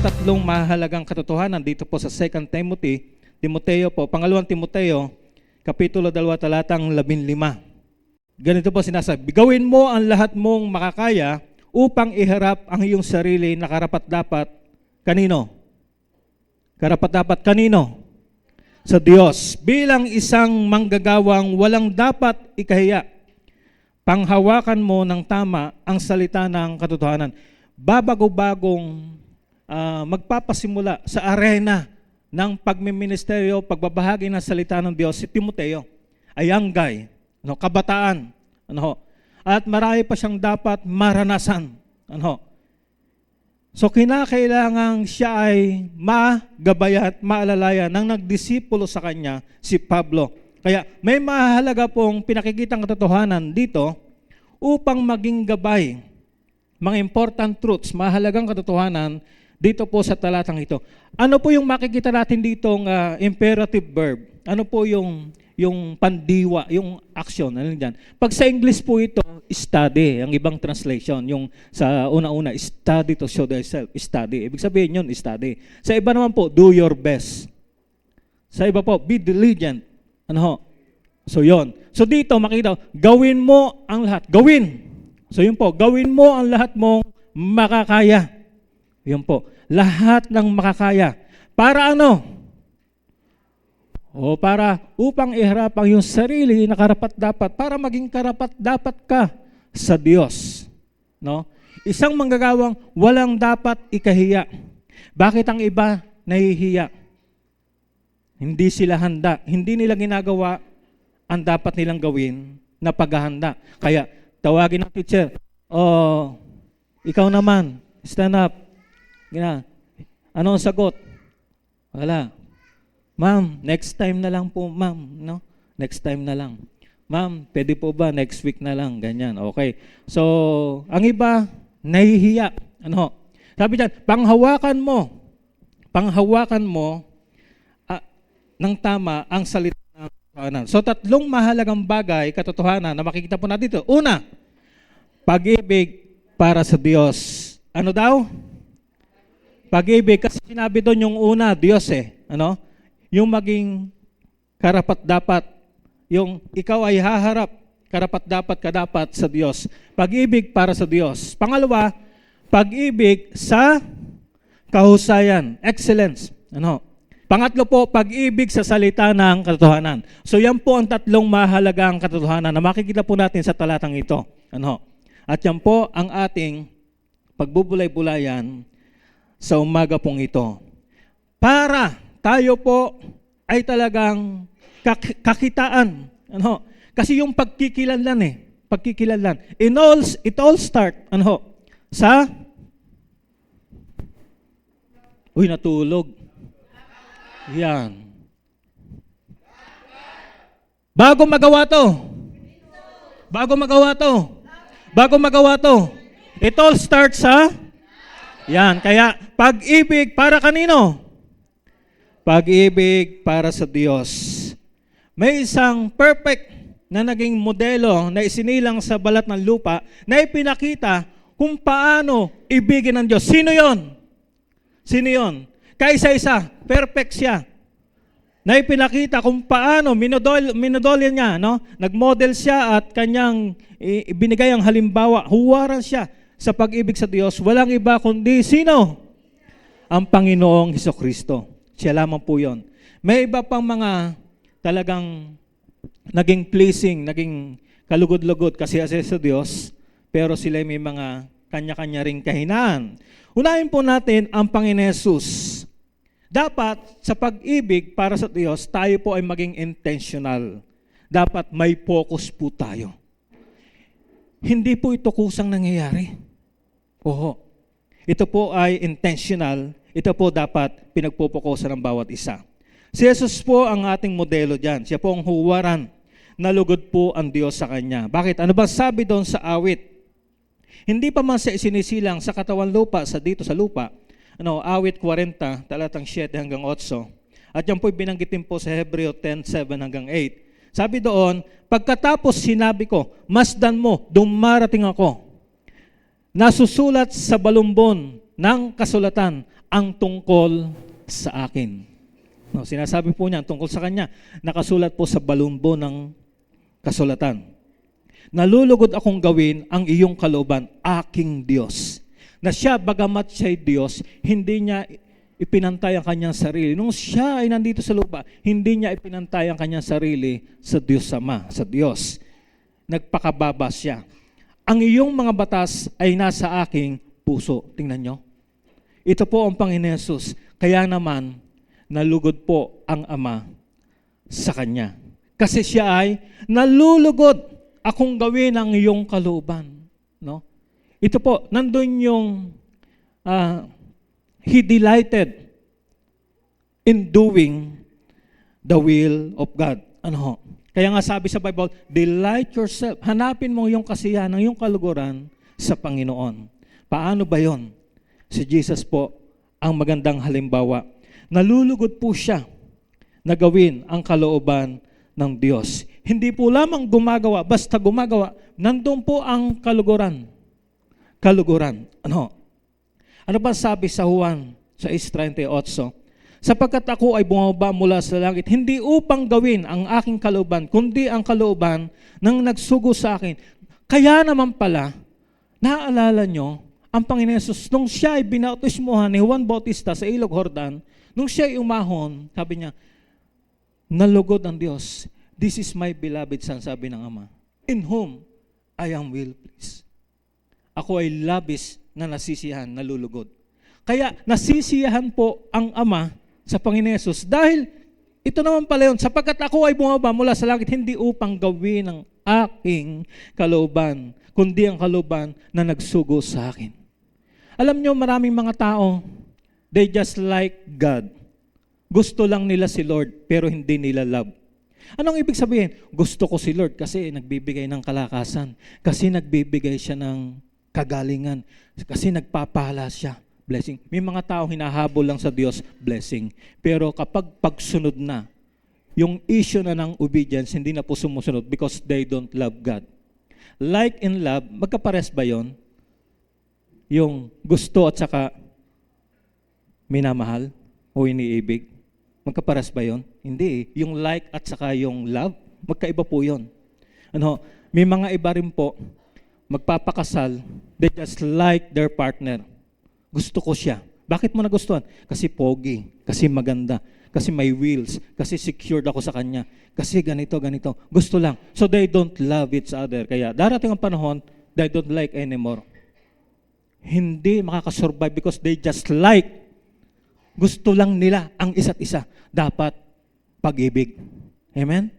tatlong mahalagang katotohanan dito po sa 2 Timoteo po, pangalawang Timoteo, Kapitulo 2, talatang 15. Ganito po sinasabi, gawin mo ang lahat mong makakaya upang iharap ang iyong sarili na karapat-dapat kanino? Karapat-dapat kanino? Sa Diyos. Bilang isang manggagawang walang dapat ikahiya, panghawakan mo ng tama ang salita ng katotohanan. Babago-bagong magpapasimula sa arena ng pagmiministeryo, pagbabahagi ng salita ng Diyos si Timoteo, a young guy, kabataan, at marami pa siyang dapat maranasan. So kinakailangan siya ay magabay at maalalayan ng nagdisipulo sa kanya, si Pablo. Kaya may mahalaga pong pinakikitang katotohanan dito upang maging gabay. Mga important truths, mahalagang katotohanan dito po sa talatang ito. Ano po yung makikita natin ditong imperative verb? Ano po yung pandiwa, yung action? Ano dyan? Pag sa English po ito, study, ang ibang translation. Yung sa una-una, study to show thyself, study. Ibig sabihin yun, study. Sa iba naman po, do your best. Sa iba po, be diligent. So yon. So dito, makita, gawin mo ang lahat. Gawin. So yun po, gawin mo ang lahat mong makakaya. Yun po, lahat ng makakaya. Para ano? Para upang iharap ang iyong sarili na karapat-dapat, para maging karapat-dapat ka sa Diyos. Isang manggagawang walang dapat ikahiya. Bakit ang iba nahihiya? Hindi sila handa. Hindi nila ginagawa ang dapat nilang gawin na paghahanda. Kaya tawagin ng teacher, ikaw naman, stand up. Ano ang sagot? Wala. Ma'am, next time na lang po, ma'am. Next time na lang. Ma'am, pwede po ba next week na lang? Ganyan, okay. So, ang iba, nahihiya. Sabi dyan, panghawakan mo ng tama ang salita ng katotohanan. So, tatlong mahalagang bagay, katotohanan, na makikita po natin dito. Una, pag-ibig para sa Diyos. Ano daw? Pag-ibig. Kasi sinabi doon yung una, Diyos yung maging karapat-dapat, yung ikaw ay haharap, karapat-dapat ka dapat sa Diyos. Pag-ibig para sa Diyos. Pangalawa, pag-ibig sa kahusayan, excellence. Pangatlo po, pag-ibig sa salita ng katotohanan. So yan po ang tatlong mahalagang katotohanan na makikita po natin sa talatang ito. At yan po ang ating pagbubulay-bulayan sa umaga pong ito. Para tayo po ay talagang kakitaan. Kasi yung pagkikilanlan pagkikilanlan. It all start sa natulog. Yan. Bago magawa to, it all starts sa yan. Kaya pag-ibig para kanino? Pag-ibig para sa Diyos. May isang perfect na naging modelo na isinilang sa balat ng lupa na ipinakita kung paano ibigin ng Diyos. Sino yon? Kaisa-isa, perfect siya. Na ipinakita kung paano, minodolya niya, nag-model siya at kanyang ibinigay ang halimbawa, huwaran siya sa pag-ibig sa Diyos. Walang iba kundi sino? Ang Panginoong Hesukristo. Siya lamang po yun. May iba pang mga talagang naging pleasing, naging kalugod-lugod kasi sa Diyos, pero sila may mga kanya-kanya ring kahinaan. Unahin po natin ang Panginoon Hesus. Dapat sa pag-ibig para sa Diyos, tayo po ay maging intentional. Dapat may focus po tayo. Hindi po ito kusang nangyayari. Ito po ay intentional. Ito po dapat pinagpupukusan ng bawat isa. Si Jesus po ang ating modelo dyan. Siya po ang huwaran. Nalugod po ang Diyos sa Kanya. Bakit? Ano ba sabi doon sa awit? Hindi pa man siya isinisilang sa katawan lupa, dito sa lupa. Awit 40, talatang 7 hanggang 8. At yan po'y binanggitin po sa Hebreo 10:7 hanggang 8. Sabi doon, pagkatapos sinabi ko, masdan mo, dumarating ako. Nasusulat sa balumbon ng kasulatan ang tungkol sa akin. No, sinasabi po niya, tungkol sa kanya, nakasulat po sa balumbo ng kasulatan. Nalulugod akong gawin ang iyong kalooban, aking Diyos. Na siya, bagamat siya'y Diyos, hindi niya ipinantay ang kanyang sarili. Nung siya ay nandito sa lupa, hindi niya ipinantay ang kanyang sarili sa Diyos Ama, sa Diyos. Nagpakababa siya. Ang iyong mga batas ay nasa aking puso. Tingnan nyo. Ito po ang Panginoon Hesus. Kaya naman, nalugod po ang Ama sa Kanya. Kasi siya ay nalulugod akong gawin ang iyong kalooban. No? Ito po, nandun yung He delighted in doing the will of God. Ano ho? Kaya nga sabi sa Bible, delight yourself. Hanapin mo yung kasiyahan ng iyong kaluguran sa Panginoon. Paano ba yon? Si Jesus po ang magandang halimbawa. Nalulugod po siya na gawin ang kalooban ng Diyos. Hindi po lamang gumagawa, basta gumagawa, nandun po ang kaluguran. Kaluguran. Ano? Ano ba sabi sa Juan 6:38? Sapagkat ako ay bumaba mula sa langit, hindi upang gawin ang aking kalooban, kundi ang kalooban ng nagsugo sa akin. Kaya naman pala, naaalala nyo, ang Panginoon Hesus, nung siya ay binautismuhan ni Juan Bautista sa Ilog Jordan, nung siya ay umahon, sabi niya, nalugod ang Diyos. This is my beloved Son, sabi ng Ama, in whom I am well pleased. Ako ay labis na nasisiyahan, nalulugod. Kaya nasisiyahan po ang Ama sa Panginoon Hesus dahil ito naman pala yun, sapagkat ako ay bumaba mula sa langit, hindi upang gawin ang aking kalooban, kundi ang kalooban na nagsugo sa akin. Alam nyo, maraming mga tao, they just like God. Gusto lang nila si Lord, pero hindi nila love. Anong ibig sabihin? Gusto ko si Lord kasi nagbibigay ng kalakasan, kasi nagbibigay siya ng kagalingan, kasi nagpapala siya, blessing. May mga tao hinahabol lang sa Diyos, blessing. Pero kapag pagsunod na, yung issue na ng obedience, hindi na po sumusunod because they don't love God. Like and love, magkapares ba yon? Yung gusto at saka minamahal o iniibig? Magkapares ba yon? Hindi. Yung like at saka yung love, magkaiba po yon. Ano, may mga iba rin po, magpapakasal, they just like their partner. Gusto ko siya. Bakit mo nagustuhan? Kasi pogi, kasi maganda, kasi may wheels, kasi secured ako sa kanya, kasi ganito, ganito. Gusto lang. So they don't love each other. Kaya darating ang panahon, they don't like anymore. Hindi makakasurvive because they just like. Gusto lang nila ang isa't isa. Dapat pag-ibig. Amen?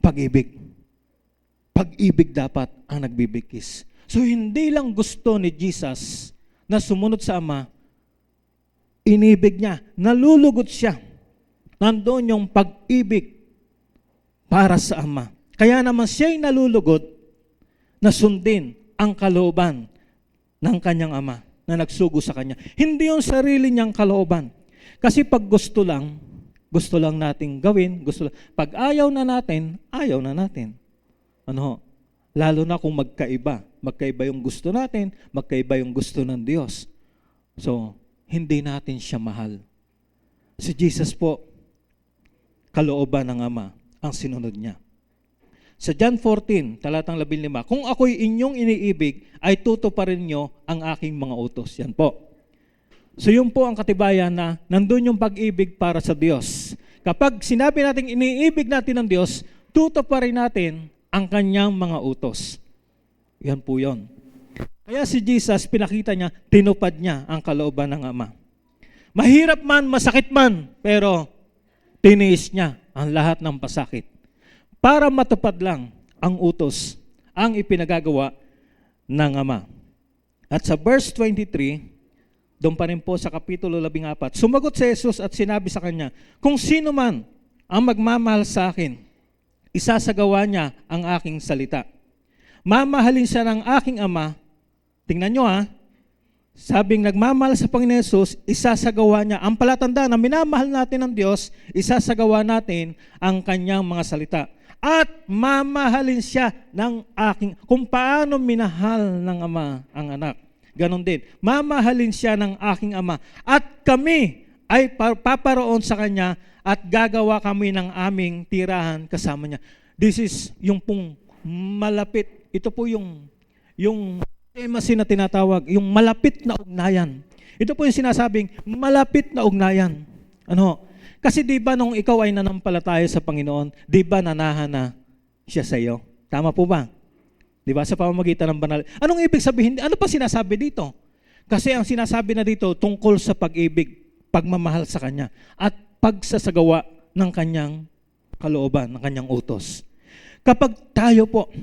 Pag-ibig. Pag-ibig dapat ang nagbibigkis. So hindi lang gusto ni Jesus na sumunod sa Ama, inibig niya, nalulugod siya. Nandoon yung pag-ibig para sa Ama. Kaya naman siya'y nalulugod na sundin ang kalooban ng kanyang Ama na nagsugo sa kanya. Hindi yung sarili niyang kalooban. Kasi pag gusto lang nating gawin, pag ayaw na natin. Ano? Lalo na kung magkaiba yung gusto natin, magkaiba yung gusto ng Diyos. So, hindi natin siya mahal. Si Jesus po, kalooban ng Ama ang sinunod niya. Sa John 14, talatang 15, kung ako'y inyong iniibig, ay tutuparin nyo ang aking mga utos. Yan po. So yun po ang katibayan na nandun yung pag-ibig para sa Diyos. Kapag sinabi natin iniibig natin ng Diyos, tutuparin natin ang kanyang mga utos. Yan po yun. Kaya si Jesus, pinakita niya, tinupad niya ang kalooban ng Ama. Mahirap man, masakit man, pero tiniis niya ang lahat ng pasakit. Para matupad lang ang utos, ang ipinagagawa ng Ama. At sa verse 23, doon pa rin po sa Kapitulo 14, sumagot si Jesus at sinabi sa kanya, kung sino man ang magmamahal sa akin, isasagawa niya ang aking salita. Mamahalin siya ng aking Ama. Tingnan nyo sabing nagmamahal sa Panginoon Jesus, isasagawa niya. Ang palatandaan na minamahal natin ng Diyos, isasagawa natin ang kanyang mga salita. At mamahalin siya ng aking, kung paano minahal ng Ama ang anak. ganon din. Mamahalin siya ng aking Ama. At kami ay paparoon sa Kanya at gagawa kami ng aming tirahan kasama niya. This is yung pong malapit. Ito po yung intimacy na tinatawag, yung malapit na ugnayan. Ito po yung sinasabing malapit na ugnayan. Ano? Kasi di ba nung ikaw ay nanampalataya sa Panginoon, di ba nanahan na siya sa iyo? Tama po ba? Di ba? Sa pamamagitan ng banal. Anong ibig sabihin? Ano pa sinasabi dito? Kasi ang sinasabi na dito tungkol sa pag-ibig, pagmamahal sa Kanya, at pagsasagawa ng Kanyang kalooban, ng Kanyang utos. Kapag tayo po,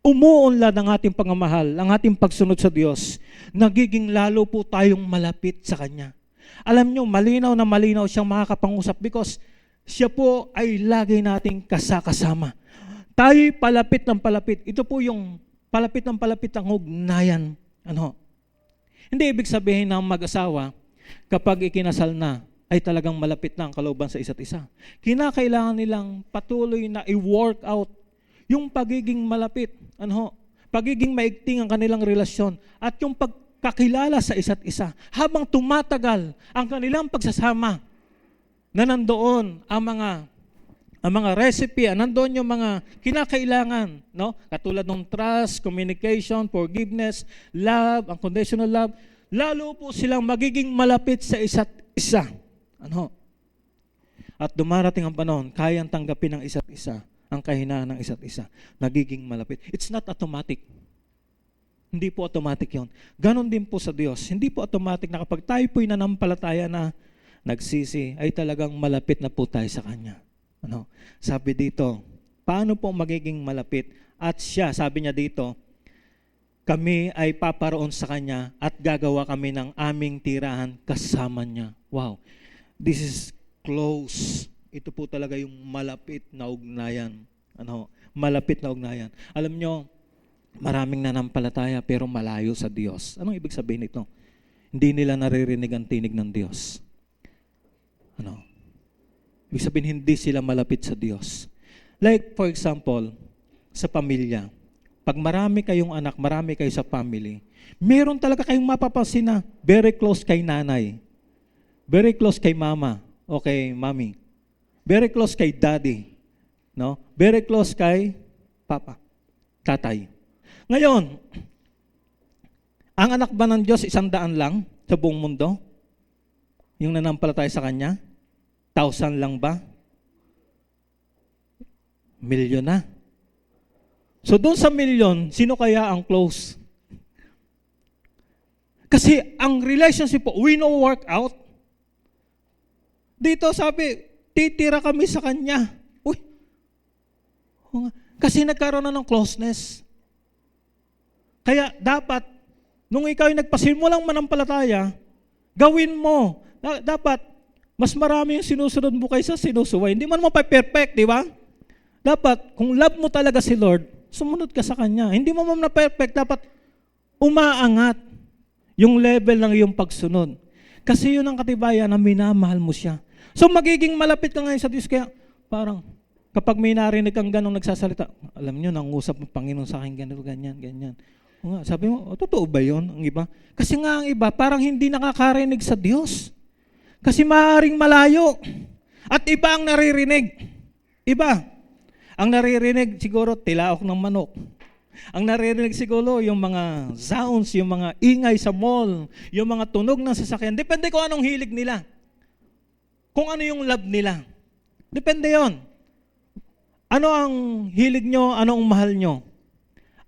umuunlad ang ating pagmamahal, ang ating pagsunod sa Diyos, nagiging lalo po tayong malapit sa Kanya. Alam nyo, malinaw na malinaw siyang makakapangusap because siya po ay lagi nating kasakasama. Tayo'y palapit ng palapit. Ito po yung palapit ng palapit ang ugnayan. Ano? Hindi ibig sabihin ng mag-asawa, kapag ikinasal na, ay talagang malapit na ang kalooban sa isa't isa. Kinakailangan nilang patuloy na i-work out yung pagiging malapit, pagiging maigting ang kanilang relasyon at yung pagkakilala sa isa't isa. Habang tumatagal ang kanilang pagsasama, na nandoon ang mga recipe, nandoon yung mga kinakailangan, no? Katulad ng trust, communication, forgiveness, love, unconditional love, lalo po silang magiging malapit sa isa't isa. At dumarating ang panahon, kayang tanggapin ng isa't isa ang kahinaan ng isa't isa. Nagiging malapit. It's not automatic. Hindi po automatic yon. Ganon din po sa Diyos. Hindi po automatic na kapag tayo po'y nanampalataya na nagsisi, ay talagang malapit na po tayo sa Kanya. Sabi dito, paano po magiging malapit? At siya, sabi niya dito, kami ay paparoon sa Kanya at gagawa kami ng aming tirahan kasama niya. Wow. This is close. Ito po talaga yung malapit na ugnayan. Malapit na ugnayan. Alam nyo, maraming nanampalataya pero malayo sa Diyos. Anong ibig sabihin nito? Hindi nila naririnig ang tinig ng Diyos. Ibig sabihin, hindi sila malapit sa Diyos. Like, for example, sa pamilya. Pag marami kayong anak, marami kayo sa family, meron talaga kayong mapapansin na very close kay nanay, very close kay mama, o kay mami, very close kay daddy, no? Very close kay papa, tatay. Ngayon, ang anak ba ng Diyos 100 lang sa buong mundo? Yung nanampalataya sa Kanya? 1,000 lang ba? Milyon na. So doon sa milyon, sino kaya ang close? Kasi ang relationship po, we know work out. Dito sabi, titira kami sa Kanya. Uy, kasi nagkaroon na ng closeness. Kaya dapat, nung ikaw ay nagpasimulang manampalataya, gawin mo. Dapat, mas marami yung sinusunod mo kaysa sinusuway. Hindi man mo pa-perfect, di ba? Dapat, kung love mo talaga si Lord, sumunod ka sa Kanya. Hindi mo na perfect, dapat umaangat yung level ng iyong pagsunod. Kasi yun ang katibayan na minamahal mo siya. So magiging malapit ka ngayon sa Diyos, kaya parang kapag may narinig kang ganong nagsasalita, alam nyo, nangusap ng Panginoon sa akin, ganyan. Sabi mo, totoo ba yun? Ang iba? Kasi nga ang iba, parang hindi nakakarinig sa Diyos. Kasi maaaring malayo. At iba ang naririnig. Iba. Ang naririnig siguro, tilaok ng manok. Ang naririnig siguro, yung mga sounds, yung mga ingay sa mall, yung mga tunog ng sasakyan. Depende kung anong hilig nila. Kung ano yung love nila. Depende yon. Ano ang hilig nyo? Ano ang mahal nyo?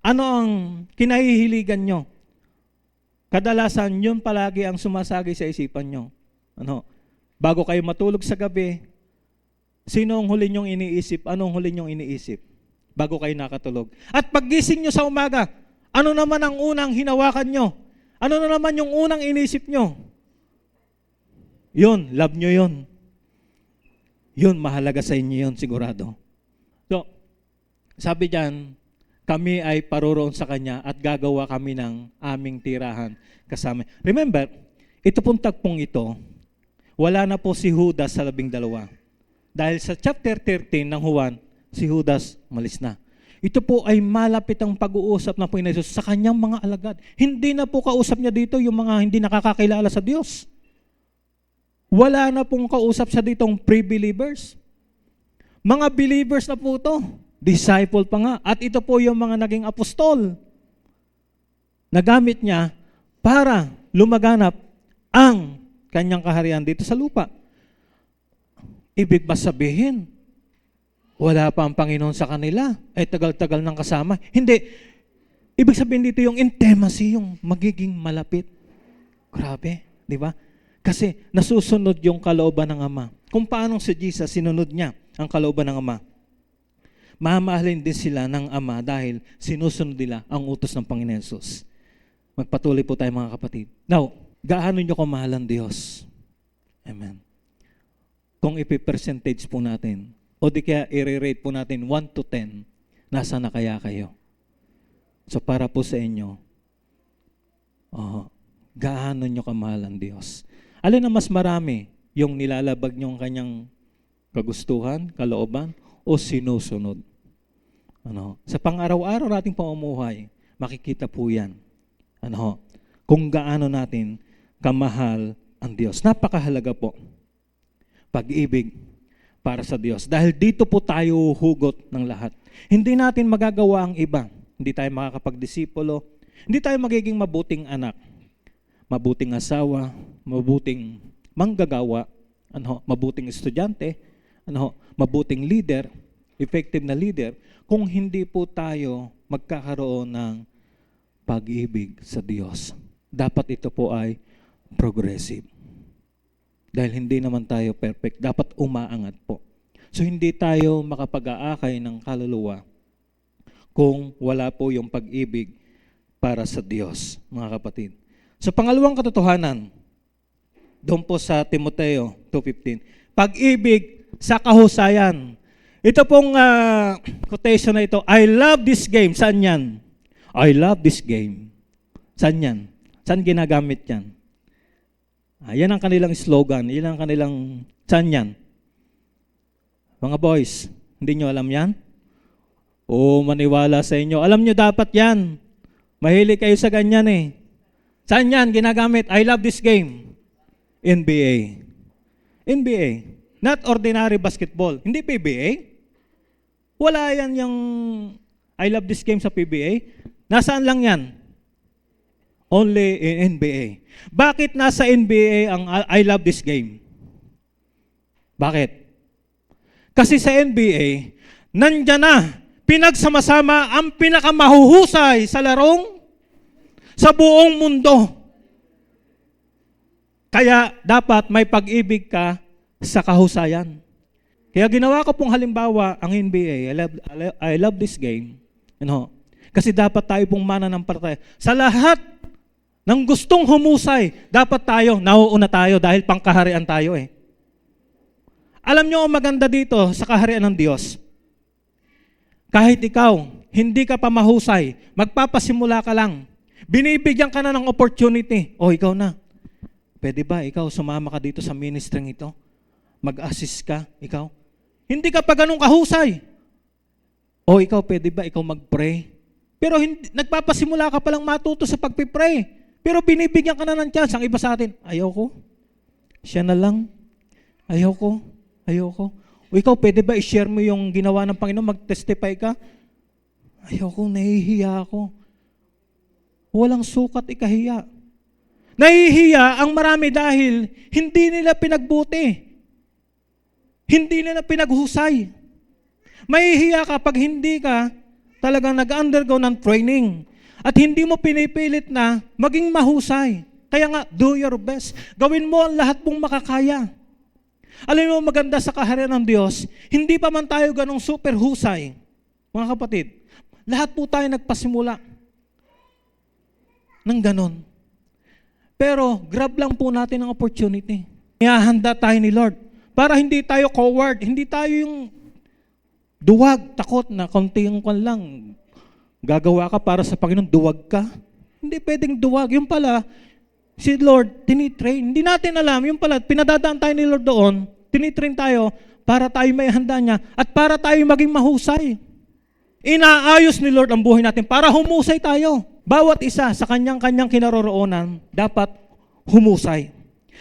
Ano ang kinahihiligan nyo? Kadalasan, yun palagi ang sumasagi sa isipan nyo. Bago kayo matulog sa gabi, sino ang huli nyong iniisip? Anong huli nyong iniisip? Bago kayo nakatulog. At paggising nyo sa umaga, ano naman ang unang hinawakan nyo? Ano na naman yung unang iniisip nyo? Yun, love nyo yun. Yun, mahalaga sa inyo yun, sigurado. So, sabi diyan, kami ay paroroon sa Kanya at gagawa kami ng aming tirahan kasama. Remember, ito pong tagpong ito, wala na po si Judas sa 12. Dahil sa chapter 13 ng Juan, si Judas malis na. Ito po ay malapit ang pag-uusap ng Panginoon Jesus sa kanyang mga alagad. Hindi na po kausap niya dito yung mga hindi nakakakilala sa Diyos. Wala na pong kausap siya ditong pre-believers. Mga believers na po ito. Disciple pa nga. At ito po yung mga naging apostol. Nagamit niya para lumaganap ang kanyang kaharian dito sa lupa. Ibig ba sabihin, wala pa ang Panginoon sa kanila? Ay tagal-tagal nang kasama? Hindi. Ibig sabihin dito yung intimacy, yung magiging malapit. Grabe, di ba? Kasi nasusunod yung kalooban ng Ama. Kung paano si Jesus, sinunod niya ang kalooban ng Ama. Mamahalin din sila ng Ama dahil sinusunod nila ang utos ng Panginoon Jesus. Magpatuloy po tayo mga kapatid. Now, gaano nyo kamahal ang Diyos? Amen. Kung ipi-percentage po natin, o di kaya i-rate po natin 1 to 10, nasa na kaya kayo? So para po sa inyo, gaano nyo kamahal ang Diyos? Alin ang mas marami? Yung nilalabag nyo ang kanyang kagustuhan, kalooban, o sinusunod? Sa pang-araw-araw nating pamumuhay, makikita po yan. Kung gaano natin kamahal ang Diyos. Napakahalaga po. Pag-ibig para sa Diyos. Dahil dito po tayo hugot ng lahat. Hindi natin magagawa ang iba. Hindi tayo makakapagdisipulo. Hindi tayo magiging mabuting anak. Mabuting asawa, mabuting manggagawa, mabuting estudyante, mabuting leader, effective na leader, kung hindi po tayo magkakaroon ng pag-ibig sa Diyos. Dapat ito po ay progressive. Dahil hindi naman tayo perfect, dapat umaangat po. So hindi tayo makapag-aakay ng kaluluwa kung wala po yung pag-ibig para sa Diyos, mga kapatid. Sa pangalawang katotohanan, doon po sa Timoteo 2:15, pag-ibig sa kahusayan. Ito pong quotation na ito, I love this game. Saan yan? I love this game. Saan yan? Saan ginagamit yan? Yan ang kanilang slogan. Yan ang kanilang, saan yan? Mga boys, hindi nyo alam yan? Oo, maniwala sa inyo. Alam nyo dapat yan. Mahilig kayo sa ganyan eh. Saan yan ginagamit? I love this game. NBA. NBA. Not ordinary basketball. Hindi PBA. Wala yan yung I love this game sa PBA. Nasaan lang yan? Only in NBA. Bakit nasa NBA ang I love this game? Bakit? Kasi sa NBA, nandyan na, pinagsama-sama ang pinakamahuhusay sa larong sa buong mundo. Kaya dapat may pag-ibig ka sa kahusayan. Kaya ginawa ko pong halimbawa ang NBA, I love this game. Kasi dapat tayo pong mananampalataya. Sa lahat ng gustong humusay, dapat tayo, nauuna tayo dahil pangkaharian tayo eh. Alam nyo ang maganda dito sa kaharian ng Diyos. Kahit ikaw, hindi ka pa mahusay, magpapasimula ka lang. Binibigyan ka na ng opportunity. O, ikaw na. Pwede ba ikaw sumama ka dito sa ministry ito? Mag-assist ka, ikaw? Hindi ka pa ganun kahusay. O, ikaw, pwede ba ikaw mag-pray? Pero nagpapasimula ka palang matuto sa pagpipray. Pero binibigyan ka na ng chance. Ang iba sa atin, ayoko. Siya na lang. Ayoko. O ikaw, pwede ba i-share mo yung ginawa ng Panginoon? Mag-testify ka? Ayoko, nahihiya ako. Walang sukat ikahiya. Nahihiya ang marami dahil hindi nila pinagbuti. Hindi nila pinaghusay. Mahihiya ka pag hindi ka talagang nag-undergo ng training at hindi mo pinipilit na maging mahusay. Kaya nga, do your best. Gawin mo ang lahat mong makakaya. Alam mo maganda sa kaharian ng Diyos, hindi pa man tayo ganong super husay. Mga kapatid, lahat po tayo nagpasimula ng ganon. Pero grab lang po natin ang opportunity. Ihahanda tayo ni Lord para hindi tayo coward, hindi tayo yung duwag, takot na konti yung kwan lang. Gagawa ka para sa Panginoon, duwag ka. Hindi pwedeng duwag. Yung pala, si Lord, tinitrain. Hindi natin alam, yung pala, pinadadaan tayo ni Lord doon, tinitrain tayo para tayo may handa niya at para tayo maging mahusay. Inaayos ni Lord ang buhay natin para humusay tayo. Bawat isa sa kanyang-kanyang kinaroroonan, dapat humusay.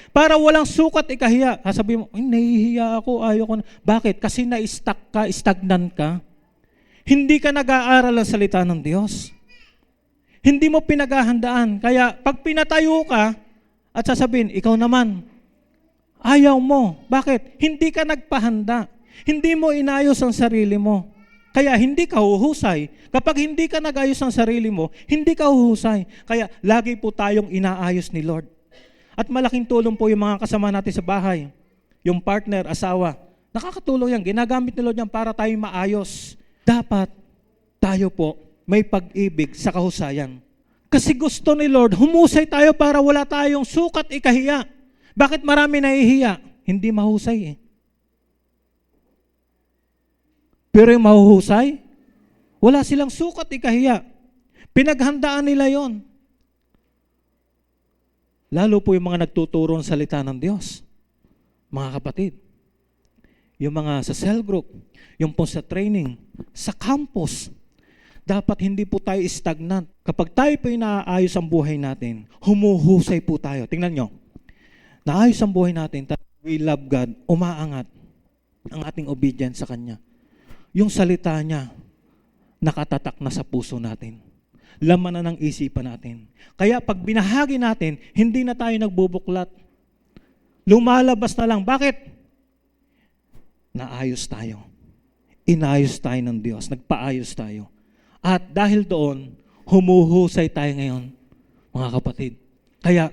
Para walang sukat ikahiya. Sasabihin mo, nahihiya ako, ayoko na. Bakit? Kasi na-stuck ka, stagnant ka. Hindi ka nag-aaral ang salita ng Diyos. Hindi mo pinaghahandaan. Kaya pag pinatayo ka at sasabihin, ikaw naman, ayaw mo. Bakit? Hindi ka nagpahanda. Hindi mo inayos ang sarili mo. Kaya hindi ka huhusay. Kapag hindi ka nag-ayos ang sarili mo, hindi ka huhusay. Kaya lagi po tayong inaayos ni Lord. At malaking tulong po yung mga kasama natin sa bahay. Yung partner, asawa. Nakakatulong yan. Ginagamit ni Lord yan para tayo maayos. Dapat tayo po may pag-ibig sa kahusayan. Kasi gusto ni Lord, humusay tayo para wala tayong sukat ikahiya. Bakit marami nahihiya? Hindi mahusay eh. Pero yung mahuhusay, wala silang sukat ikahiya. Pinaghandaan nila yon. Lalo po yung mga nagtuturo ng salita ng Diyos. Mga kapatid, yung mga sa cell group, yung po sa training, sa campus, dapat hindi po tayo stagnant. Kapag tayo po inaayos ang buhay natin, humuhusay po tayo. Tingnan nyo, naayos ang buhay natin, we love God, umaangat ang ating obedience sa Kanya. Yung salita niya, nakatatak na sa puso natin. Laman na ng isipan natin. Kaya pag binahagi natin, hindi na tayo nagbubuklat. Lumalabas na lang. Bakit? Naayos tayo. Inayos tayo ng Diyos. Nagpaayos tayo. At dahil doon, humuhusay tayo ngayon, mga kapatid. Kaya,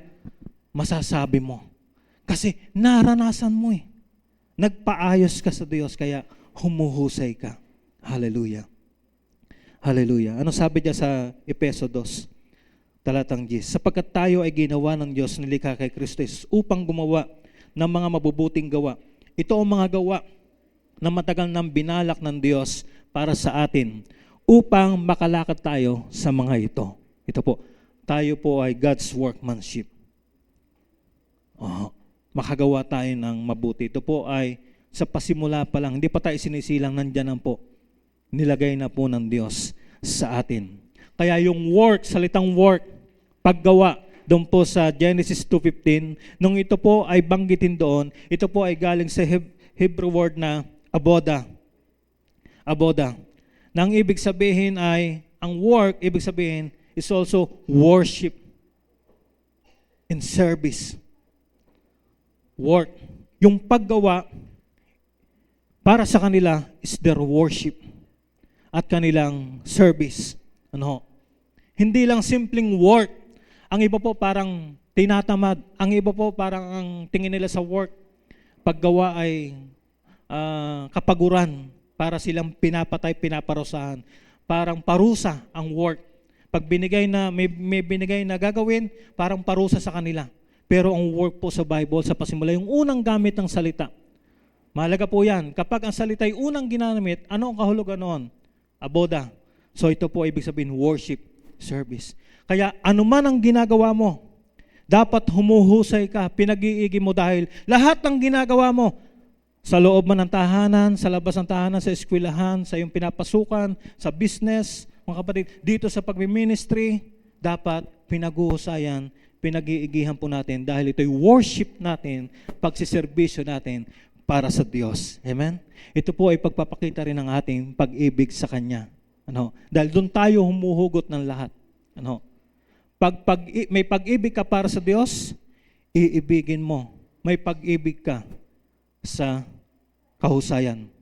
masasabi mo. Kasi naranasan mo eh. Nagpaayos ka sa Diyos, kaya humuhusay ka. Hallelujah. Hallelujah. Ano sabi niya sa Efeso 2, talatang 10? Sapagkat tayo ay ginawa ng Diyos, nilikha kay Kristo upang gumawa ng mga mabubuting gawa. Ito ang mga gawa na matagal nang binalak ng Diyos para sa atin upang makalakad tayo sa mga ito. Ito po, tayo po ay God's workmanship. Makagawa tayo ng mabuti. Ito po ay sa pasimula pa lang, hindi pa tayo sinisilang, nandyan na po. Nilagay na po ng Diyos sa atin. Kaya yung work, salitang work, paggawa, doon po sa Genesis 2:15, nung ito po ay banggitin doon, ito po ay galing sa Hebrew word na aboda. Aboda. Nang ibig sabihin ay, ang work, ibig sabihin, is also worship and service. Work. Yung paggawa, para sa kanila is their worship at kanilang service. Hindi lang simpleng work. Ang iba po parang tinatamad. Ang iba po parang ang tingin nila sa work, paggawa ay kapaguran para silang pinapatay, pinaparusahan. Parang parusa ang work. Pag binigay na, may binigay na gagawin, parang parusa sa kanila. Pero ang work po sa Bible, sa pasimula, yung unang gamit ng salita. Mahalaga po yan. Kapag ang salita ay unang ginamit, ano ang kahulugan noon? Aboda. So ito po ibig sabihin, worship, service. Kaya anuman ang ginagawa mo, dapat humuhusay ka, pinag-iigi mo dahil lahat ng ginagawa mo, sa loob man ng tahanan, sa labas ng tahanan, sa eskwelahan, sa iyong pinapasukan, sa business, mga kapatid, dito sa pag-ministry, dapat pinag-uhusayan, pinag-iigihan po natin dahil ito'y worship natin, pagsiservisyo natin, para sa Diyos. Amen? Ito po ay pagpapakita rin ng ating pag-ibig sa Kanya. Dahil doon tayo humuhugot ng lahat. May pag-ibig ka para sa Diyos, iibigin mo. May pag-ibig ka sa kahusayan.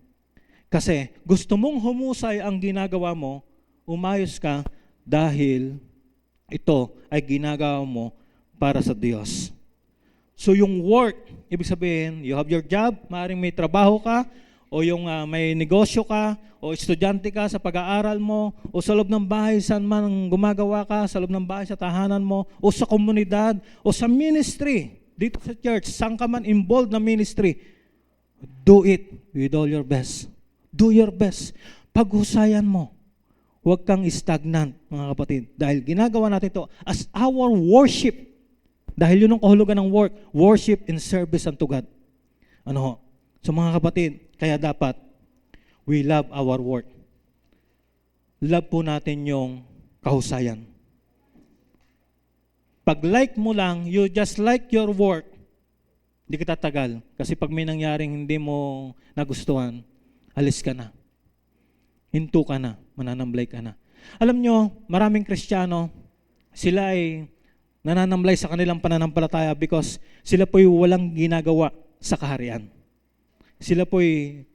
Kasi gusto mong humusay ang ginagawa mo, umayos ka dahil ito ay ginagawa mo para sa Diyos. So yung work, ibig sabihin, you have your job, maaaring may trabaho ka, o yung may negosyo ka, o estudyante ka sa pag-aaral mo, o sa loob ng bahay, saan man gumagawa ka, sa loob ng bahay, sa tahanan mo, o sa komunidad, o sa ministry, dito sa church, saan ka man involved na ministry, do it with all your best. Do your best. Paghusayan mo. Huwag kang stagnant, mga kapatid, dahil ginagawa natin ito as our worship. Dahil yun ang kahulugan ng work, worship and service unto God. So mga kapatid, kaya dapat we love our work. love po natin yung kahusayan. Pag like mo lang, you just like your work, hindi ka tatagal. Kasi pag may nangyaring hindi mo nagustuhan, alis ka na. Hinto ka na, mananamblay ka na. Alam nyo, maraming Kristiyano, sila ay nananamblay sa kanilang pananampalataya because sila po'y walang ginagawa sa kaharian. Sila po'y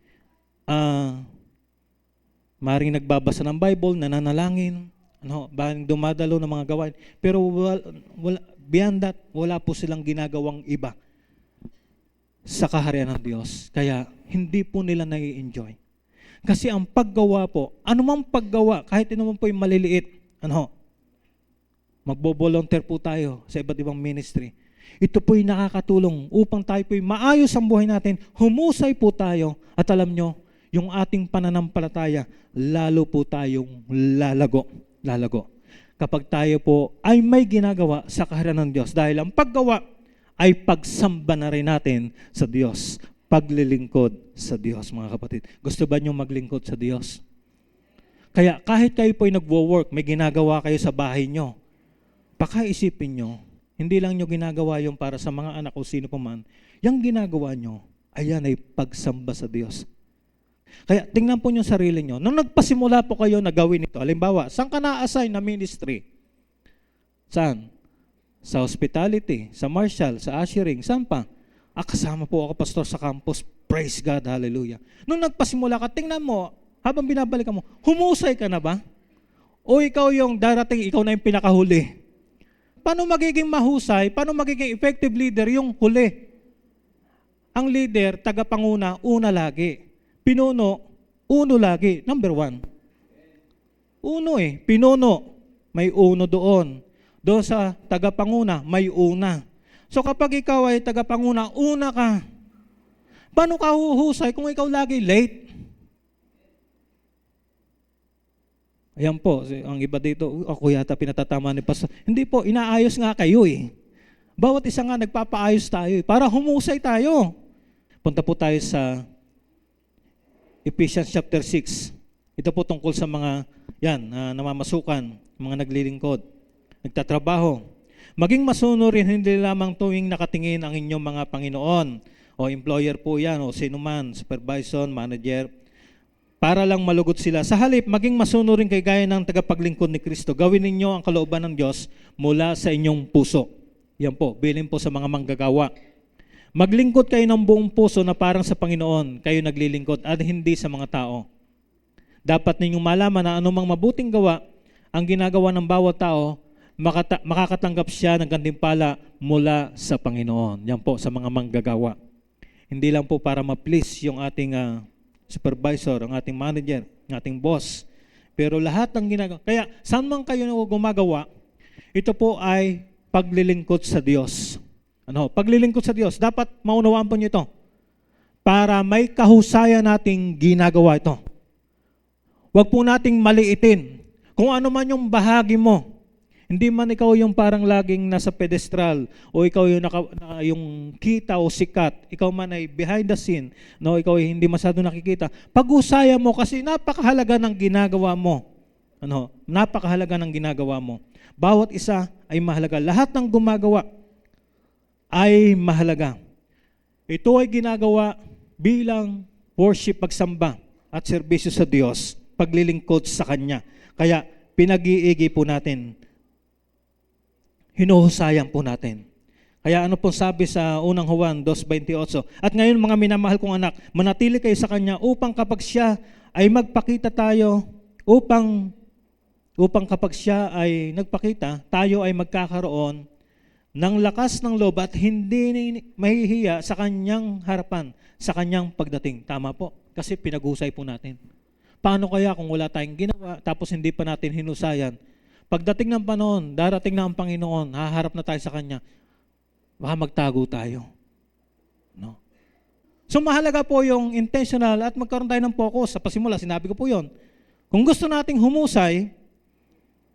maring nagbabasa ng Bible, nananalangin, baling dumadalo ng mga gawain. Pero beyond that, wala po silang ginagawang iba sa kaharian ng Diyos. Kaya hindi po nila nai-enjoy. Kasi ang paggawa po, anumang paggawa, kahit anuman po yung maliliit, magbo-volunteer po tayo sa iba't ibang ministry. Ito po'y nakakatulong upang tayo po'y maayos ang buhay natin, humusay po tayo, at alam nyo, yung ating pananampalataya, lalo po tayong lalago. Kapag tayo po ay may ginagawa sa kaharian ng Diyos. Dahil ang paggawa ay pagsamba na rin natin sa Diyos. Paglilingkod sa Diyos, mga kapatid. Gusto ba nyo maglingkod sa Diyos? Kaya kahit kayo po ay nagwo-work, may ginagawa kayo sa bahay nyo, pakaisipin nyo, hindi lang nyo ginagawa yung para sa mga anak o sino pa man, yung ginagawa nyo, ayan ay pagsamba sa Diyos. Kaya tingnan po nyo sarili nyo. Nung nagpasimula po kayo na gawin ito, halimbawa, saan ka na-assign na ministry? Saan? Sa hospitality, sa marshal, sa ushering, saan pa? Kasama po ako, pastor, sa campus. Praise God, hallelujah. Nung nagpasimula ka, tingnan mo, habang binabalikan mo, humusay ka na ba? O ikaw yung darating, ikaw na yung pinakahuli? Paano magiging mahusay? Paano magiging effective leader yung huli? Ang leader, tagapanguna, una lagi. Pinuno, uno lagi. Number 1. Uno pinuno. May uno doon. Doon sa tagapanguna, may una. So kapag ikaw ay tagapanguna, una ka. Paano ka huhusay kung ikaw lagi late? Ayan po, ang iba dito, ako yata pinatatama ni Pastor. Hindi po, inaayos nga kayo Bawat isa nga nagpapaayos tayo para humusay tayo. Punta po tayo sa Ephesians chapter 6. Ito po tungkol sa mga namamasukan, mga naglilingkod, nagtatrabaho. Maging masunurin hindi lamang tuwing nakatingin ang inyong mga Panginoon o employer po yan o sino man, supervisor, manager, para lang malugot sila. Sa halip, maging masunurin kay gaya ng tagapaglingkod ni Kristo. Gawin ninyo ang kalooban ng Diyos mula sa inyong puso. Yan po, bilin po sa mga manggagawa. Maglingkod kayo ng buong puso na parang sa Panginoon kayo naglilingkod at hindi sa mga tao. Dapat ninyong malaman na anumang mabuting gawa ang ginagawa ng bawat tao, makakatanggap siya ng gantimpala mula sa Panginoon. Yan po sa mga manggagawa. Hindi lang po para ma-please yung ating supervisor, ang ating manager, ang ating boss. Pero lahat ng ginagawa. Kaya saan man kayo gumagawa, ito po ay paglilingkod sa Diyos. Paglilingkod sa Diyos. Dapat maunawaan po nyo ito. Para may kahusayan nating ginagawa ito. Huwag po nating maliitin. Kung ano man yung bahagi mo, hindi man ikaw yung parang laging nasa pedestral o ikaw yung kita o sikat, ikaw man ay behind the scene, ikaw ay hindi masyado nakikita. Pag-usaya mo kasi napakahalaga ng ginagawa mo. Napakahalaga ng ginagawa mo. Bawat isa ay mahalaga. Lahat ng gumagawa ay mahalaga. Ito ay ginagawa bilang worship, pagsamba at serbisyo sa Diyos, paglilingkod sa Kanya. Kaya pinag-iigi po natin. Hinuhusayan po natin. Kaya ano pong sabi sa unang Juan 2:28, at ngayon mga minamahal kong anak, manatili kayo sa Kanya upang kapag siya ay magpakita tayo, upang kapag siya ay nagpakita, tayo ay magkakaroon ng lakas ng loob at hindi mahihiya sa Kanyang harapan, sa Kanyang pagdating. Tama po, kasi pinaghusay po natin. Paano kaya kung wala tayong ginawa, tapos hindi pa natin hinusayan? Pagdating ng panahon, darating na ang Panginoon, haharap na tayo sa Kanya, baka magtago tayo. So mahalaga po yung intentional at magkaroon tayo ng focus. Sa pasimula, sinabi ko po yon. Kung gusto nating humusay,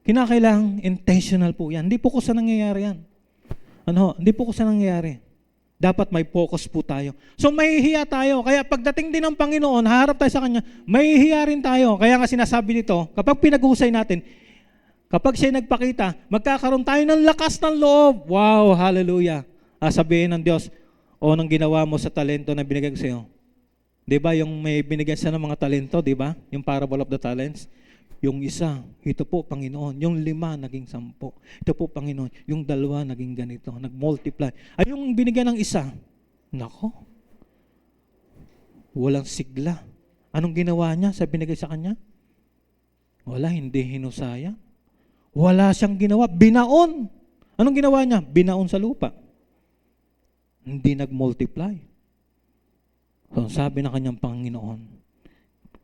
kinakailangang intentional po yan. Hindi po ko sa nangyayari yan. Hindi po ko sa nangyayari. Dapat may focus po tayo. So mahihiya tayo. Kaya pagdating din ng Panginoon, haharap tayo sa Kanya, mahihiya rin tayo. Kaya nga sinasabi nito, kapag pinaghusay natin, kapag siya nagpakita, magkakaroon tayo ng lakas ng loob. Wow, hallelujah. Sabihin ng Diyos, o nang ginawa mo sa talento na binigay ko sa iyo. Di ba yung may binigyan siya ng mga talento, di ba? Yung parable of the talents. Yung isa, ito po Panginoon. Yung 5, naging 10. Ito po Panginoon. Yung 2, naging ganito. Nag-multiply. Ay yung binigyan ng isa, nako, walang sigla. Anong ginawa niya sa binigay sa kanya? Wala, hindi hinusaya. Wala siyang ginawa. Binaon. Anong ginawa niya? Binaon sa lupa. Hindi nag-multiply. So, sabi ng kanyang Panginoon,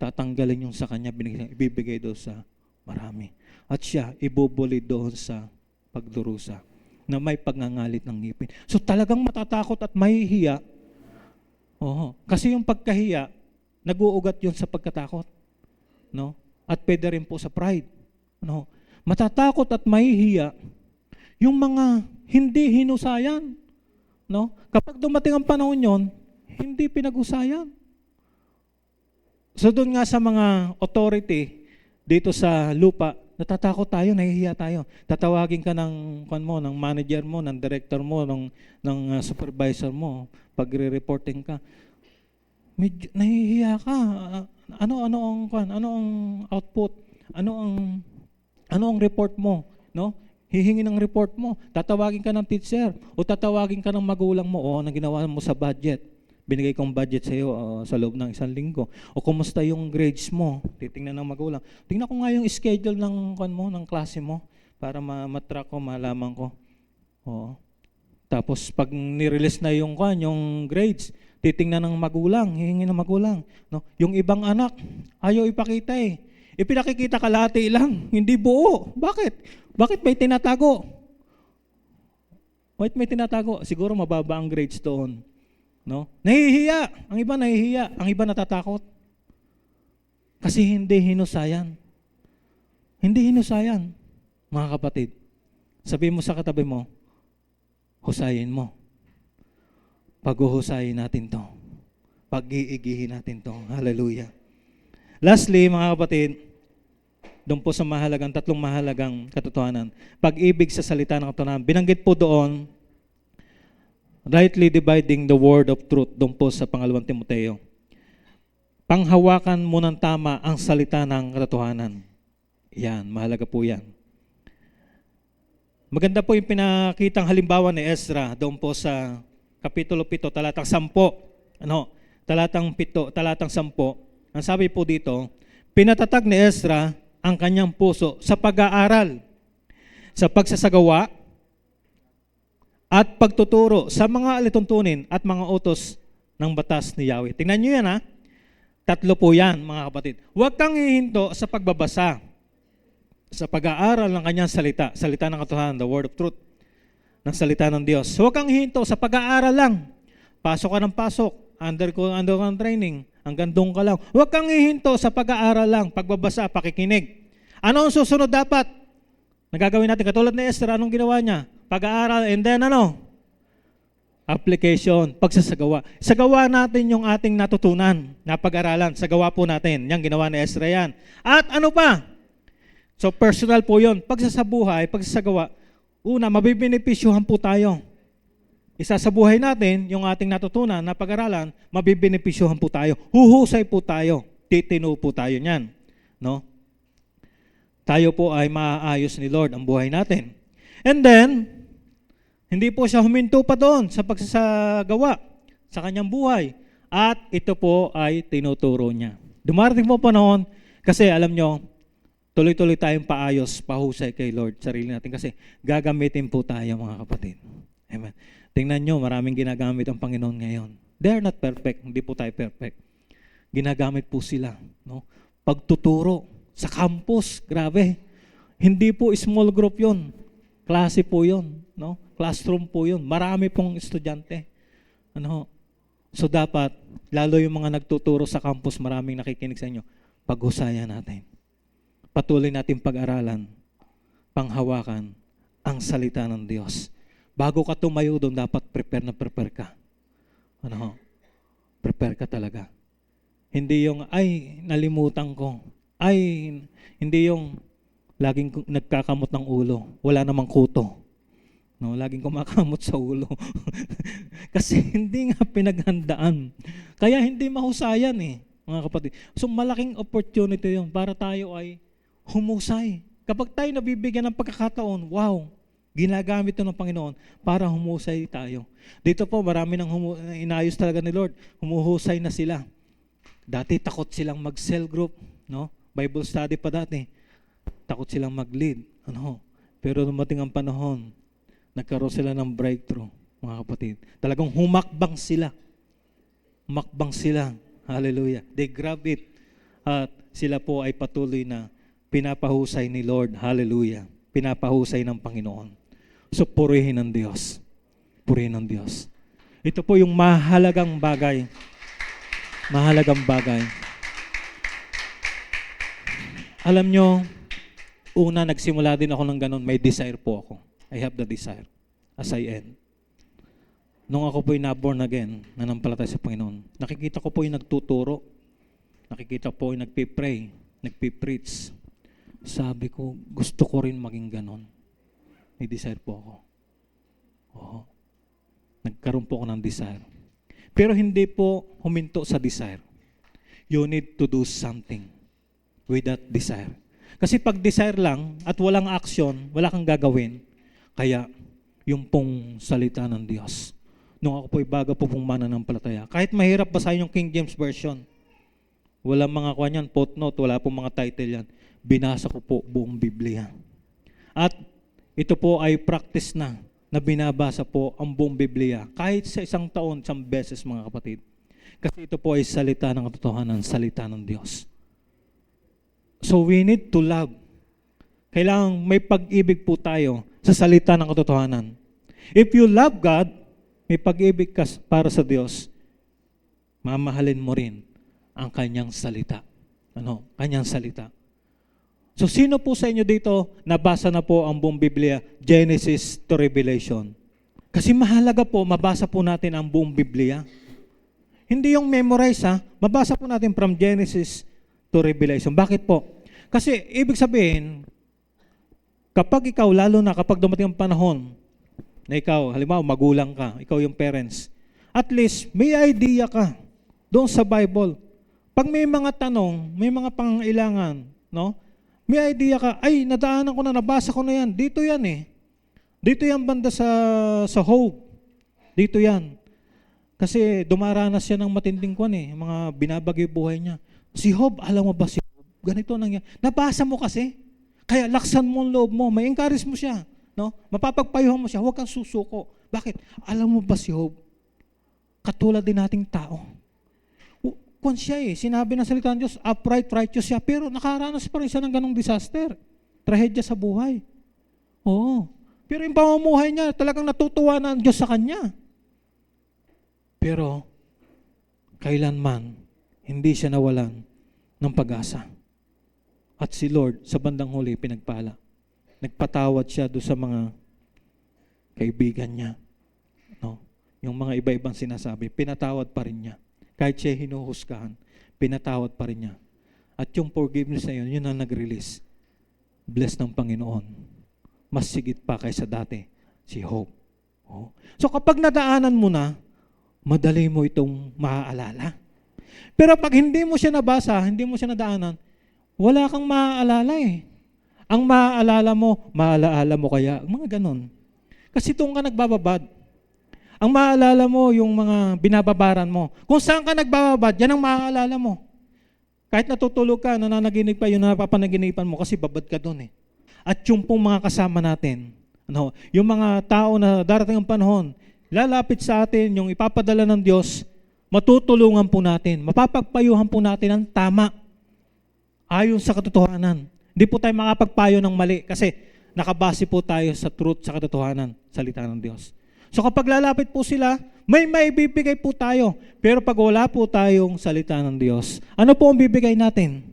tatanggalin yung sa kanya, ibibigay doon sa marami. At siya, ibubuli doon sa pagdurusa na may pagngangalit ng ngipin. So talagang matatakot at mahihiya. Kasi yung pagkahiya, nag-uugat yun sa pagkatakot. No? At pwede rin po sa pride. No? Matatakot at mahihiya yung mga hindi hinusayan. No? Kapag dumating ang panahon yon, hindi pinag-usayan. So doon nga sa mga authority dito sa lupa, natatakot tayo, nahihiya tayo. Tatawagin ka ng manager mo, ng director mo, ng supervisor mo, pagre-reporting ka. Medyo nahihiya ka. Ano ang output? Ano ang report mo, no? Hihingi ng report mo. Tatawagin ka ng teacher o tatawagin ka ng magulang mo na ginawa mo sa budget. Binigay kong budget sa iyo sa loob ng 1 linggo. O kumusta yung grades mo? Titingnan ng magulang. Tingnan ko nga yung schedule ng klase mo para matrack ko, malaman ko. Tapos pag ni-release na yung grades, titingnan ng magulang, hihingi ng magulang. No? Yung ibang anak, ayaw ipakita eh. Ipinakikita kalahati lang, hindi buo. Bakit? Bakit may tinatago? Bakit may tinatago? Siguro mababa ang grades doon. No? Nahihiya. Ang iba nahihiya. Ang iba natatakot. Kasi hindi hinusayan. Hindi hinusayan, mga kapatid. Sabihin mo sa katabi mo, husayin mo. Paghuhusayin natin to. Pag-iigihin natin to. Hallelujah. Lastly, mga kapatid, doon po sa tatlong mahalagang katotohanan. Pag-ibig sa salita ng katotohanan. Binanggit po doon, rightly dividing the word of truth, doon po sa 2 Timoteo. Panghawakan mo ng tama ang salita ng katotohanan. Yan, mahalaga po yan. Maganda po yung pinakitang halimbawa ni Ezra doon po sa Kapitulo 7, talatang 10. Talatang 10. Ang sabi po dito, pinatatag ni Ezra ang kanyang puso sa pag-aaral, sa pagsasagawa, at pagtuturo sa mga alituntunin at mga utos ng batas ni Yahweh. Tingnan nyo yan 3 po yan, mga kapatid. Huwag kang hihinto sa pagbabasa, sa pag-aaral ng kanyang salita ng katotohanan, the word of truth, ng salita ng Diyos. Huwag kang hihinto sa pag-aaral lang. Pasok ka ng pasok, under ka ng training, hanggang doon ka lang. Huwag kang hihinto sa pag-aaral lang, pagbabasa, pakikinig. Ano ang susunod dapat? Nagagawin natin, katulad ni Esther, anong ginawa niya? Pag-aaral, and then application, pagsasagawa. Sagawa natin yung ating natutunan na pag-aralan. Sagawa po natin. Yan, ginawa ni Ezra yan. At ano pa? So personal po yun. Pagsasabuhay, pagsasagawa, una, mabibenepisyuhan po tayo. Isa sa buhay natin, yung ating natutunan na pag-aralan, mabibenepisyuhan po tayo. Huhusay po tayo. Titino po tayo niyan. No? Tayo po ay maaayos ni Lord ang buhay natin. And then, hindi po siya huminto pa doon sa pagsasagawa sa kanyang buhay. At ito po ay tinuturo niya. Dumarating po panahon, kasi alam nyo, tuloy-tuloy tayong paayos, pahusay kay Lord, sarili natin. Kasi gagamitin po tayo, mga kapatid. Amen. Tingnan nyo, maraming ginagamit ang Panginoon ngayon. They're not perfect, hindi po tayo perfect. Ginagamit po sila. No? Pagtuturo sa campus, grabe. Hindi po small group yun. Klase po yun. No? Classroom po yun. Marami pong estudyante. So dapat, lalo yung mga nagtuturo sa campus, maraming nakikinig sa inyo, paghusayan natin. Patuloy natin pag-aralan, panghawakan ang salita ng Diyos. Bago ka tumayo doon, dapat prepare ka. mag-prepare ka talaga. Hindi yung, ay, nalimutan ko. Ay, hindi yung laging nagkakamot ng ulo. Wala namang kuto. No, laging kumakamot sa ulo. Kasi hindi nga pinaghandaan. Kaya hindi mahusayan mga kapatid. So malaking opportunity yun para tayo ay humusay. Kapag tayo nabibigyan ng pagkakataon, wow, ginagamit ito ng Panginoon para humusay tayo. Dito po, marami nang inayos talaga ni Lord. Humuhusay na sila. Dati takot silang mag-cell group, no? Bible study pa dati. Takot silang mag-lead. Pero dumating ang panahon, nagkaroon sila ng breakthrough, mga kapatid. Talagang humakbang sila. Humakbang sila. Hallelujah. They grab it. At sila po ay patuloy na pinapahusay ni Lord. Hallelujah. Pinapahusay ng Panginoon. So, purihin ng Diyos. Purihin ng Diyos. Ito po yung mahalagang bagay. Mahalagang bagay. Alam nyo, una nagsimula din ako ng ganun, may desire po ako. I have the desire as I am. Nung ako po'y na-born again, nanampalataya sa Panginoon, nakikita ko po yung nagtuturo, nakikita po yung nagpipray, nagpipreach. Sabi ko, gusto ko rin maging ganon. May desire po ako. Oo. Nagkaroon po ako ng desire. Pero hindi po huminto sa desire. You need to do something with that desire. Kasi pag desire lang at walang action, wala kang gagawin, kaya yung pong salita ng Diyos. Nung ako po'y bago po pong mananampalataya. Kahit mahirap basahin yung King James Version, wala mga kuwan yan, footnote, wala pong mga title yan. Binasa ko po buong Biblia. At ito po ay practice na binabasa po ang buong Biblia. Kahit sa isang taon, isang beses mga kapatid. Kasi ito po ay salita ng katotohanan, salita ng Diyos. So we need to love. Kailangang may pag-ibig po tayo sa salita ng katotohanan. If you love God, may pag-ibig ka para sa Diyos, mamahalin mo rin ang kanyang salita. Kanyang salita. So sino po sa inyo dito nabasa na po ang buong Biblia, Genesis to Revelation? Kasi mahalaga po, mabasa po natin ang buong Biblia. Hindi yung memorize mabasa po natin from Genesis to Revelation. Bakit po? Kasi ibig sabihin, kapag ikaw, lalo na kapag dumating ang panahon, na ikaw, halimbawa magulang ka, ikaw yung parents, at least may idea ka doon sa Bible. Pag may mga tanong, may mga pangailangan, may idea ka, ay nadaanan ko na, nabasa ko na yan, dito yan Dito yan banda sa Hope. Dito yan. Kasi dumaranas siya ng matinding kwan mga binabagay buhay niya. Si Job, alam mo ba si Job? Ganito nangyari. Nabasa mo kasi. Kaya laksan mo ang loob mo, may encourage mo siya. Mapapagpayuhan mo siya, huwag kang susuko. Bakit? Alam mo ba si Job? Katulad din nating tao. Kung siya sinabi ng salita ng Diyos, upright, righteous siya, pero nakaranas pa rin siya ng ganong disaster. Trahedya sa buhay. Oo. Pero yung pamumuhay niya, talagang natutuwa na ang Diyos sa kanya. Pero, kailanman, hindi siya nawalan ng pag-asa. At si Lord, sa bandang huli, pinagpala. Nagpatawad siya doon sa mga kaibigan niya. Yung mga iba-ibang sinasabi, pinatawad pa rin niya. Kahit siya hinuhusgahan, pinatawad pa rin niya. At yung forgiveness na yun ang nag-release. Bless ng Panginoon. Mas sigit pa kaysa dati, si Job. So kapag nadaanan mo na, madali mo itong maaalala. Pero pag hindi mo siya nabasa, hindi mo siya nadaanan, wala kang maaalala Ang maaalala mo kaya, mga ganon. Kasi doon ka nagbababad. Ang maaalala mo, yung mga binababaran mo. Kung saan ka nagbababad, yan ang maaalala mo. Kahit natutulog ka, nananaginig pa, yung napapanaginipan mo kasi babad ka doon At yung pong mga kasama natin, yung mga tao na darating ang panahon, lalapit sa atin, yung ipapadala ng Diyos, matutulungan po natin, mapapagpayuhan po natin ang tama, ayon sa katotohanan. Hindi po tayo makapagpayo ng mali kasi nakabase po tayo sa truth, sa katotohanan, salita ng Diyos. So kapag lalapit po sila, may maibibigay po tayo. Pero pag wala po tayong salita ng Diyos, ano po ang bibigay natin?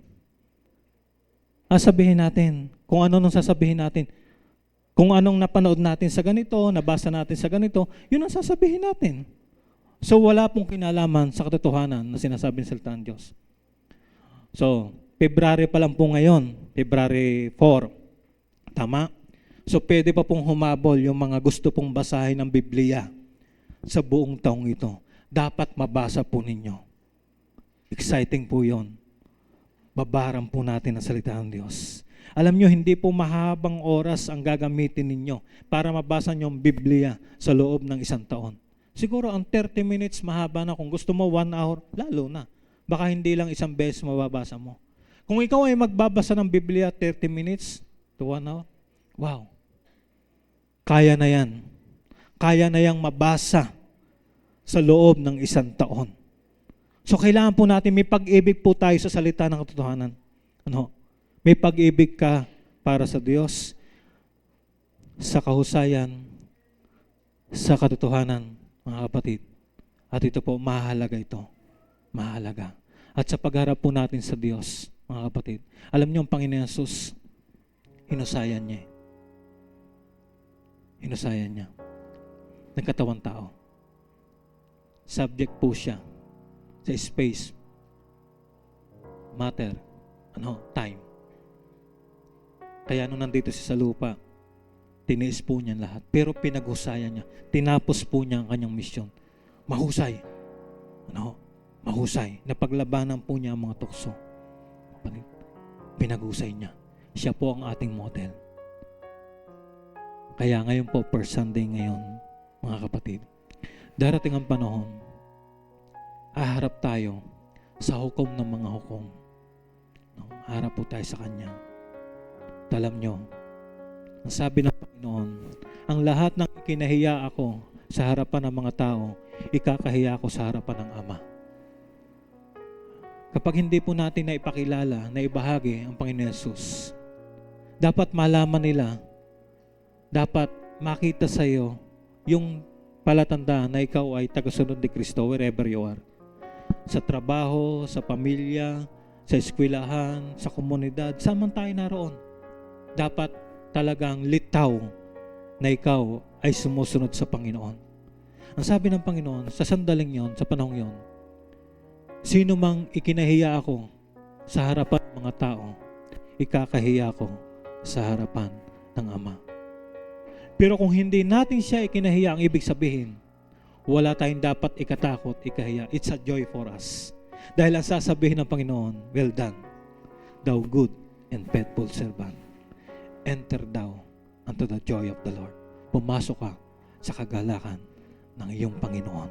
Sasabihin natin. Kung ano nang sasabihin natin. Kung anong napanood natin sa ganito, nabasa natin sa ganito, yun ang sasabihin natin. So wala pong kinalaman sa katotohanan na sinasabi ng salita ng Diyos. So, February pa lang po ngayon, February 4. Tama? So pwede pa pong humabol yung mga gusto pong basahin ng Biblia sa buong taong ito. Dapat mabasa po ninyo. Exciting po yon. Babaran po natin ang salita ng Diyos. Alam nyo, hindi po mahabang oras ang gagamitin ninyo para mabasa nyo ang Biblia sa loob ng isang taon. Siguro ang 30 minutes mahaba na. Kung gusto mo 1 hour, lalo na. Baka hindi lang isang beses mababasa mo. Kung ikaw ay magbabasa ng Biblia 30 minutes to 1 hour, wow. Kaya na yan. Kaya na yang mabasa sa loob ng isang taon. So kailangan po natin, may pag-ibig po tayo sa salita ng katotohanan. Ano? May pag-ibig ka para sa Diyos, sa kahusayan, sa katotohanan, mga kapatid. At ito po, mahalaga ito. Mahalaga. At sa pagharap po natin sa Diyos, mga kapatid, alam niyo ang Panginoon Jesus, hinusayan niya. Hinusayan niya. Nagkatawang tao. Subject po siya sa space, matter, time. Kaya nung nandito siya sa lupa, tiniis po niya lahat. Pero pinaghusayan niya. Tinapos po niya ang kanyang misyon. Mahusay. Mahusay. Napaglabanan po niya ang mga tukso. Pinaghusay niya. Siya po ang ating model. Kaya ngayon po, first Sunday ngayon, mga kapatid, darating ang panahon, haharap tayo sa hukom ng mga hukom. Harap po tayo sa Kanya. Alam nyo, ang sabi ng Panginoon, ang lahat ng ikinahiya ako sa harapan ng mga tao, ikakahiya ko sa harapan ng Ama. Kapag hindi po natin na ipakilala, na ibahagi ang Panginoon Jesus, dapat malaman nila, dapat makita sa iyo yung palatandaan na ikaw ay tagasunod ni Kristo wherever you are. Sa trabaho, sa pamilya, sa eskwelahan, sa komunidad, saan tayo naroon. Dapat talagang litaw na ikaw ay sumusunod sa Panginoon. Ang sabi ng Panginoon, sa sandaling yon, sa panahong yon, sino mang ikinahiya ako sa harapan ng mga tao, ikakahiya ko sa harapan ng Ama. Pero kung hindi natin siya ikinahiya, ang ibig sabihin, wala tayong dapat ikatakot, ikahiya. It's a joy for us. Dahil ang sasabihin ng Panginoon, well done, thou good and faithful servant. Enter thou unto the joy of the Lord. Pumasok ka sa kagalakan ng iyong Panginoon.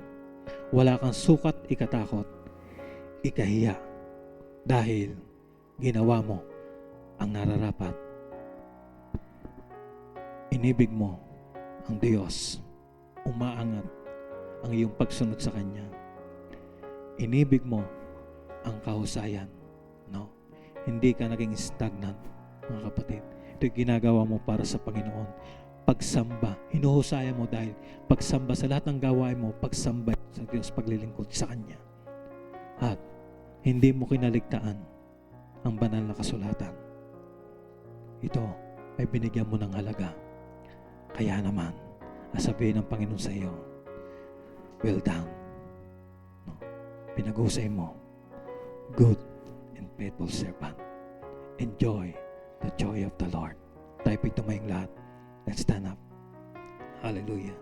Wala kang sukat, ikatakot, ikahiya. Dahil ginawa mo ang nararapat. Inibig mo ang Diyos. Umaangat ang iyong pagsunod sa Kanya. Inibig mo ang kahusayan. No? Hindi ka naging stagnant, mga kapatid. Ito'y ginagawa mo para sa Panginoon. Pagsamba, hinuhusaya mo dahil pagsamba sa lahat ng gawain mo, pagsamba sa Diyos, paglilingkod sa Kanya. At hindi mo kinaligtaan ang banal na kasulatan. Ito ay binigyan mo ng halaga. Kaya naman, sabihin ng Panginoon sa iyo, well done. No? Pinaghusay mo, good and faithful servant. Enjoy the joy of the Lord. Tayo pa'y tumayong lahat. Let's stand up. Hallelujah.